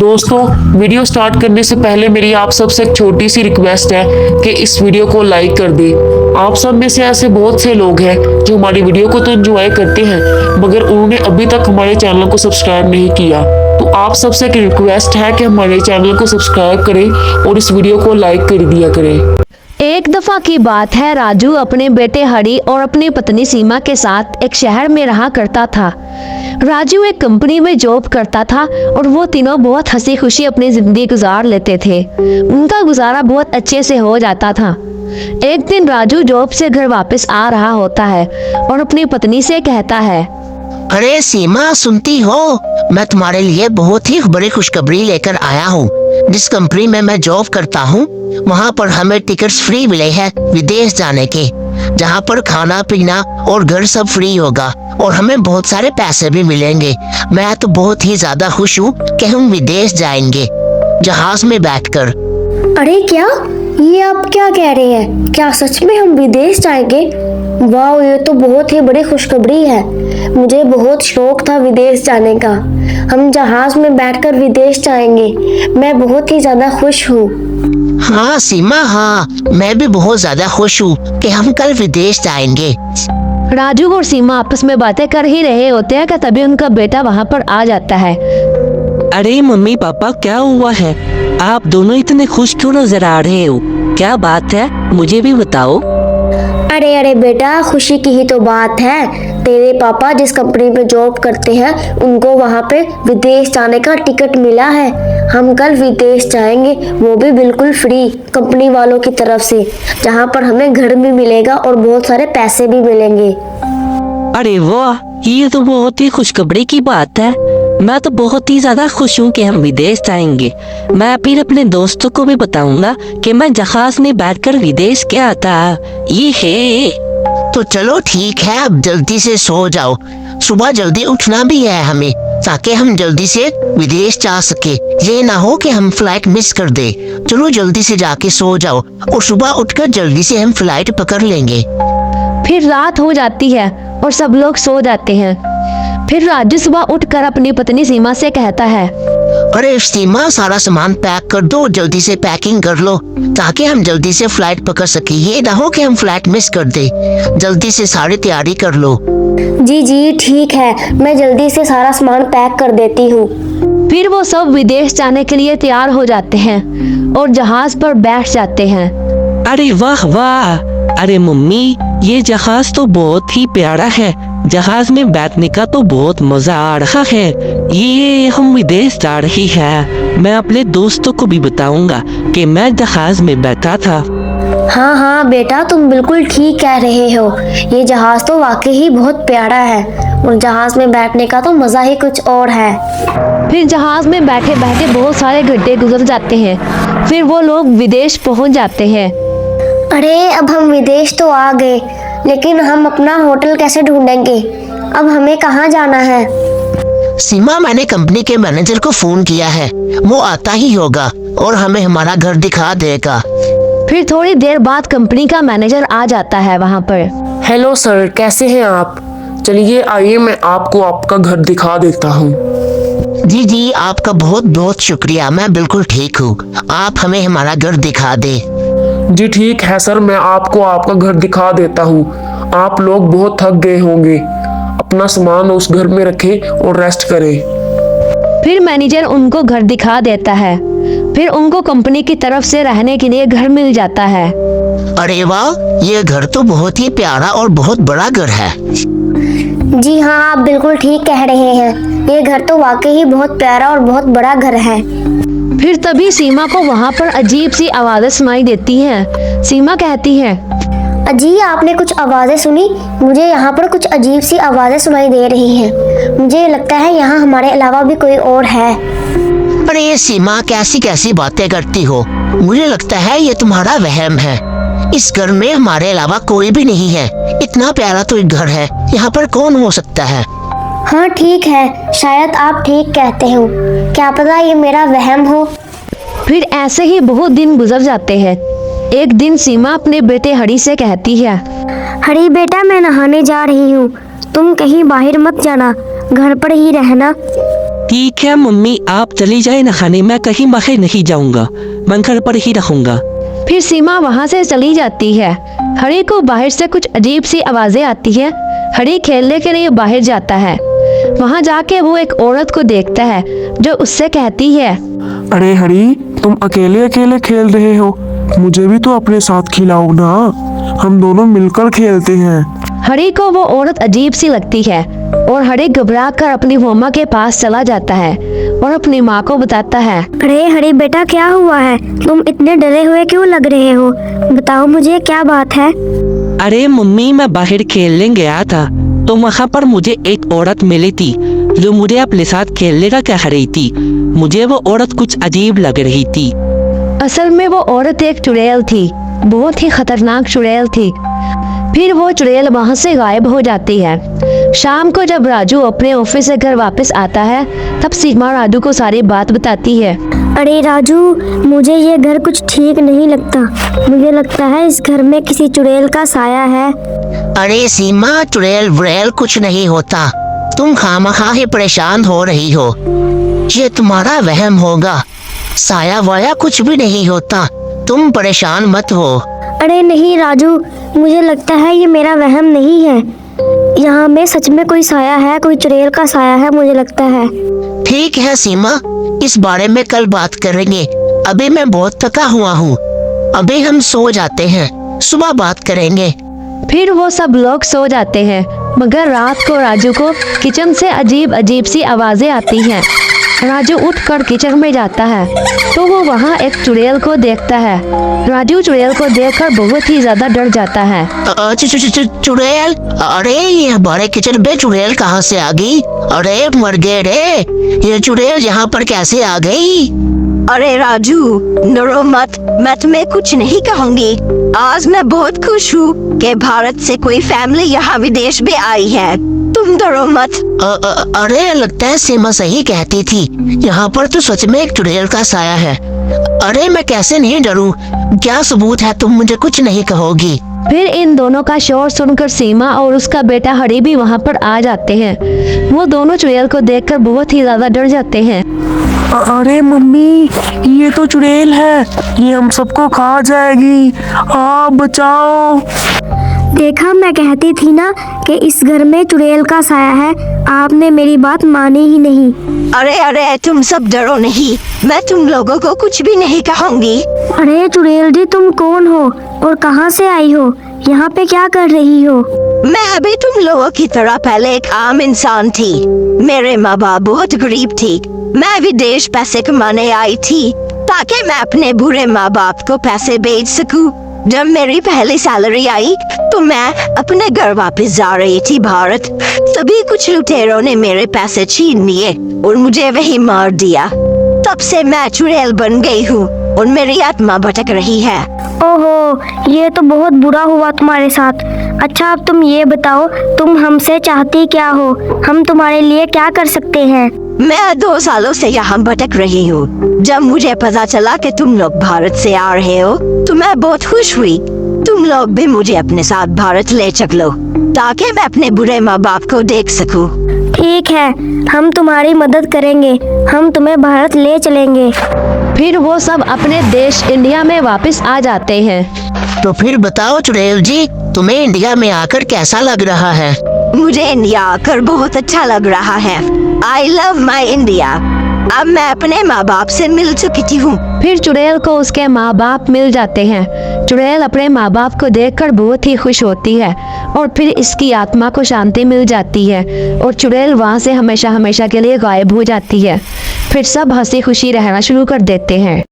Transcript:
दोस्तों, video start करने से पहले मेरी आप सबसे एक छोटी सी रिक्वेस्ट है कि इस वीडियो को लाइक कर दें। आप सब में से ऐसे बहुत से लोग हैं जो हमारी वीडियो को तो एंजॉय करते हैं, मगर उन्होंने अभी तक हमारे चैनल को सब्सक्राइब नहीं किया। तो आप सबसे एक रिक्वेस्ट है कि हमारे चैनल को सब्सक्राइब करें और इस वीडियो को लाइक कर दिया करें। एक दफा की बात है, राजू अपने बेटे हरी और अपनी पत्नी सीमा के साथ एक शहर में रहा करता था। राजू एक कंपनी में जॉब करता था और वो तीनों बहुत हंसी खुशी अपनी जिंदगी गुजार लेते थे। उनका गुजारा बहुत अच्छे से हो जाता था। एक दिन राजू जॉब से घर वापस आ रहा होता है और अपनी पत्नी से कहता है, अरे सीमा, सुनती हो, मैं तुम्हारे लिए बहुत ही बड़ी खुशखबरी लेकर आया हूँ। जिस कंपनी में मैं जॉब करता हूँ वहाँ पर हमें टिकट्स फ्री मिले हैं विदेश जाने के, जहाँ पर खाना पीना और घर सब फ्री होगा और हमें बहुत सारे पैसे भी मिलेंगे। मैं तो बहुत ही ज्यादा खुश हूँ कि हम विदेश जाएंगे जहाज में बैठकर। अरे क्या, ये आप क्या कह रहे हैं? क्या सच में हम विदेश जाएंगे? वाह, ये तो बहुत ही बड़ी खुशखबरी है। मुझे बहुत शौक था विदेश जाने का। हम जहाज में बैठकर विदेश जाएंगे। मैं बहुत ही ज्यादा खुश हूँ। हाँ सीमा, हाँ, मैं भी बहुत ज्यादा खुश हूँ कि हम कल विदेश जाएंगे। राजू और सीमा आपस में बातें कर ही रहे होते हैं कि तभी उनका बेटा वहाँ पर आ जाता है। अरे मम्मी पापा, क्या हुआ है? आप दोनों इतने खुश क्यों नजर आ रहे हो? क्या बात है, मुझे भी बताओ। अरे बेटा, खुशी की ही तो बात है। तेरे पापा जिस कंपनी में जॉब करते हैं उनको वहाँ पे विदेश जाने का टिकट मिला है। हम कल विदेश जाएंगे, वो भी बिल्कुल फ्री कंपनी वालों की तरफ से, जहाँ पर हमें घर भी मिलेगा और बहुत सारे पैसे भी मिलेंगे। अरे वाह, ये तो बहुत ही खुशखबरी की बात है। मैं तो बहुत ही ज्यादा खुश हूँ कि हम विदेश जाएंगे। मैं फिर अपने दोस्तों को भी बताऊंगा कि मैं जहाज में बैठकर विदेश गया था। ये है। तो चलो ठीक है, अब जल्दी से सो जाओ। सुबह जल्दी उठना भी है हमें, ताकि हम जल्दी से विदेश जा सके। ये ना हो कि हम फ्लाइट मिस कर दे। चलो जल्दी से जाके सो जाओ और सुबह उठकर जल्दी से हम फ्लाइट पकड़ लेंगे। फिर रात हो जाती है और सब लोग सो जाते हैं। फिर राजू सुबह उठकर अपनी पत्नी सीमा से कहता है, अरे सीमा, सारा सामान पैक कर दो, जल्दी से पैकिंग कर लो ताकि हम जल्दी से फ्लाइट पकड़ सके। ये ना हो कि हम फ्लाइट मिस कर दे। जल्दी से सारी तैयारी कर लो। जी ठीक है, मैं जल्दी से सारा सामान पैक कर देती हूँ। फिर वो सब विदेश जाने के लिए तैयार हो जाते हैं और जहाज पर बैठ जाते हैं। अरे वाह वाह, अरे मम्मी, ये जहाज तो बहुत ही प्यारा है। जहाज में बैठने का तो बहुत मजा आ रहा है। ये हम विदेश जा रही है। मैं अपने दोस्तों को भी बताऊंगा कि मैं जहाज में बैठा था। हाँ बेटा, तुम बिल्कुल ठीक कह रहे हो। ये जहाज तो वाकई ही बहुत प्यारा है और जहाज में बैठने का तो मजा ही कुछ और है। फिर जहाज में बैठे बैठे बहुत सारे घंटे गुजर जाते हैं। फिर वो लोग विदेश पहुंच जाते हैं। अरे, अब हम विदेश तो आ गए, लेकिन हम अपना होटल कैसे ढूंढेंगे? अब हमें कहाँ जाना है? सीमा, मैंने कंपनी के मैनेजर को फोन किया है। वो आता ही होगा और हमें हमारा घर दिखा देगा। फिर थोड़ी देर बाद कंपनी का मैनेजर आ जाता है वहाँ पर। हेलो सर, कैसे हैं आप? चलिए आइए, मैं आपको आपका घर दिखा देता हूँ। जी, आपका बहुत बहुत शुक्रिया। मैं बिल्कुल ठीक हूँ। आप हमें हमारा घर दिखा दे। जी ठीक है सर, मैं आपको आपका घर दिखा देता हूँ। आप लोग बहुत थक गए होंगे, अपना सामान उस घर में रखें और रेस्ट करें। फिर मैनेजर उनको घर दिखा देता है। फिर उनको कंपनी की तरफ से रहने के लिए घर मिल जाता है। अरे वाह, ये घर तो बहुत ही प्यारा और बहुत बड़ा घर है। जी हाँ, आप बिल्कुल ठीक कह रहे हैं। ये घर तो वाकई ही बहुत प्यारा और बहुत बड़ा घर है। फिर तभी सीमा को वहाँ पर अजीब सी आवाजें सुनाई देती हैं। सीमा कहती है, अजी, आपने कुछ आवाजें सुनी? मुझे यहाँ पर कुछ अजीब सी आवाजें सुनाई दे रही हैं। मुझे लगता है यहाँ हमारे अलावा भी कोई और है। अरे ये सीमा, कैसी बातें करती हो? मुझे लगता है ये तुम्हारा वहम है। इस घर में हमारे अलावा कोई भी नहीं है। इतना प्यारा तो एक घर है, यहाँ पर कौन हो सकता है? हाँ ठीक है, शायद आप ठीक कहते हो। क्या पता ये मेरा वहम हो। फिर ऐसे ही बहुत दिन गुजर जाते हैं। एक दिन सीमा अपने बेटे हरी से कहती है, हरी बेटा, मैं नहाने जा रही हूँ, तुम कहीं बाहर मत जाना, घर पर ही रहना। ठीक है मम्मी, आप चली जाए नहाने, मैं कहीं बाहर नहीं जाऊंगा, मैं घर पर ही रहूंगा। फिर सीमा वहाँ से चली जाती है। हरी को बाहर से कुछ अजीब सी आवाजें आती है। हरी खेलने के लिए बाहर जाता है। वहाँ जाके वो एक औरत को देखता है जो उससे कहती है, अरे हरी, तुम अकेले अकेले खेल रहे हो, मुझे भी तो अपने साथ खिलाओ ना, हम दोनों मिलकर खेलते हैं। हरी को वो औरत अजीब सी लगती है और हरी घबरा कर अपनी मम्मा के पास चला जाता है और अपनी माँ को बताता है। अरे हरी बेटा, क्या हुआ है? तुम इतने डरे हुए क्यों लग रहे हो? बताओ मुझे, क्या बात है? अरे मम्मी, मैं बाहर खेलने गया था तो वहाँ पर मुझे एक औरत मिली थी जो मुझे अपने साथ खेलने का कह रही थी। मुझे वो औरत कुछ अजीब लग रही थी। असल में वो औरत एक चुड़ैल थी, बहुत ही खतरनाक चुड़ैल थी। फिर वो चुड़ैल वहाँ से गायब हो जाती है। शाम को जब राजू अपने ऑफिस से घर वापस आता है तब सीमा राजू को सारी बात बताती है। अरे राजू, मुझे ये घर कुछ ठीक नहीं लगता। मुझे लगता है इस घर में किसी चुड़ैल का साया है। अरे सीमा, चुड़ैल वुड़ैल कुछ नहीं होता, तुम खामखा ही परेशान हो रही हो, ये तुम्हारा वहम होगा। साया वाया कुछ भी नहीं होता, तुम परेशान मत हो। अरे नहीं राजू, मुझे लगता है ये मेरा वहम नहीं है। यहाँ में सच में कोई साया है, कोई चुड़ैल का साया है, मुझे लगता है। ठीक है सीमा, इस बारे में कल बात करेंगे, अभी मैं बहुत थका हुआ हूँ, अभी हम सो जाते हैं, सुबह बात करेंगे। फिर वो सब लोग सो जाते हैं, मगर रात को राजू को किचन से अजीब अजीब सी आवाजें आती हैं। राजू उठकर किचन में जाता है तो वो वहाँ एक चुड़ैल को देखता है। राजू चुड़ैल को देखकर बहुत ही ज्यादा डर जाता है। चुड़ैल? अरे ये हमारे किचन पे चुड़ैल कहाँ से आ गई? अरे मर गए रे, ये चुड़ैल यहाँ पर कैसे आ गई? अरे राजू, डरो मत, मैं तुम्हें कुछ नहीं कहूँगी। आज मैं बहुत खुश हूँ कि भारत से कोई फैमिली यहाँ विदेश में आई है, तुम डरो मत। अरे लगता है सीमा सही कहती थी, यहाँ पर तो सच में एक चुड़ैल का साया है। अरे मैं कैसे नहीं डरूं? क्या सबूत है? तुम मुझे कुछ नहीं कहोगी? फिर इन दोनों का शोर सुनकर सीमा और उसका बेटा हरी भी वहाँ पर आ जाते हैं। वो दोनों चुड़ैल को देखकर बहुत ही ज्यादा डर जाते हैं। अरे मम्मी, ये तो चुड़ैल है, ये हम सबको खा जाएगी, आप बचाओ। देखा, मैं कहती थी ना कि इस घर में चुड़ैल का साया है, आपने मेरी बात मानी ही नहीं। अरे अरे, तुम सब डरो नहीं, मैं तुम लोगों को कुछ भी नहीं कहूँगी। अरे चुड़ैल जी, तुम कौन हो और कहाँ से आई हो? यहाँ पे क्या कर रही हो? मैं अभी तुम लोगों की तरह पहले एक आम इंसान थी। मेरे माँ बाप बहुत गरीब थी। मैं विदेश पैसे कमाने आई थी ताकि मैं अपने बुरे माँ बाप को पैसे भेज सकूं। जब मेरी पहली सैलरी आई तो मैं अपने घर वापस जा रही थी भारत, तभी कुछ लुटेरों ने मेरे पैसे छीन लिए और मुझे वही मार दिया। तब से मैं चुड़ैल बन गई हूँ और मेरी आत्मा भटक रही है। ओहो, ये तो बहुत बुरा हुआ तुम्हारे साथ। अच्छा, अब तुम ये बताओ, तुम हमसे चाहती क्या हो? हम तुम्हारे लिए क्या कर सकते हैं? मैं 2 सालों से यहाँ भटक रही हूँ। जब मुझे पता चला कि तुम लोग भारत से आ रहे हो तो मैं बहुत खुश हुई। तुम लोग भी मुझे अपने साथ भारत ले चलो ताकि मैं अपने बुरे माँ बाप को देख सकूं। ठीक है, हम तुम्हारी मदद करेंगे, हम तुम्हें भारत ले चलेंगे। फिर वो सब अपने देश इंडिया में वापस आ जाते हैं। तो फिर बताओ चुड़ैल जी, तुम्हें इंडिया में आकर कैसा लग रहा है? मुझे इंडिया आकर बहुत अच्छा लग रहा है। I love my India. अब मैं अपने माँ बाप से मिल चुकी हूँ। फिर चुड़ैल को उसके माँ बाप मिल जाते हैं। चुड़ैल अपने माँ बाप को देखकर बहुत ही खुश होती है और फिर इसकी आत्मा को शांति मिल जाती है और चुड़ैल वहाँ से हमेशा हमेशा के लिए गायब हो जाती है। फिर सब हंसी खुशी रहना शुरू कर देते हैं।